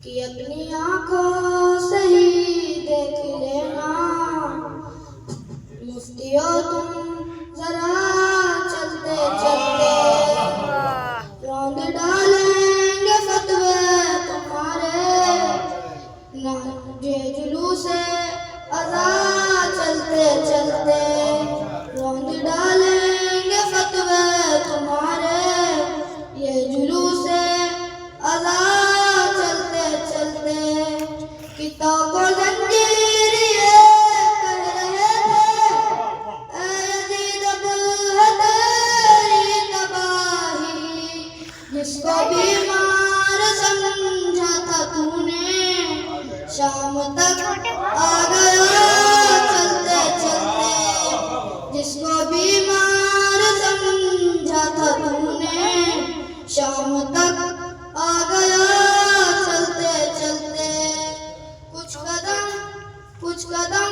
कि अपनी आंखों से ही देख लेना मुफ्तियों तुम जरा चलते चलते रौंद डालेंगे फतवे तुम्हारे ना ये जुलूस अज़ा चलते चलते रौंद डालेंगे फतवे तुम्हारे ये जुलूस अज़ा किताबों जंजीर ये कह रहे थे यज़ीद अब्दुल तेरी तबाही जिसको बीमार समझा था तूने शाम तक आ गया चलते चलते जिसको बीमार समझा था तूने शाम तक आ गया चलते चलते कुछ कदम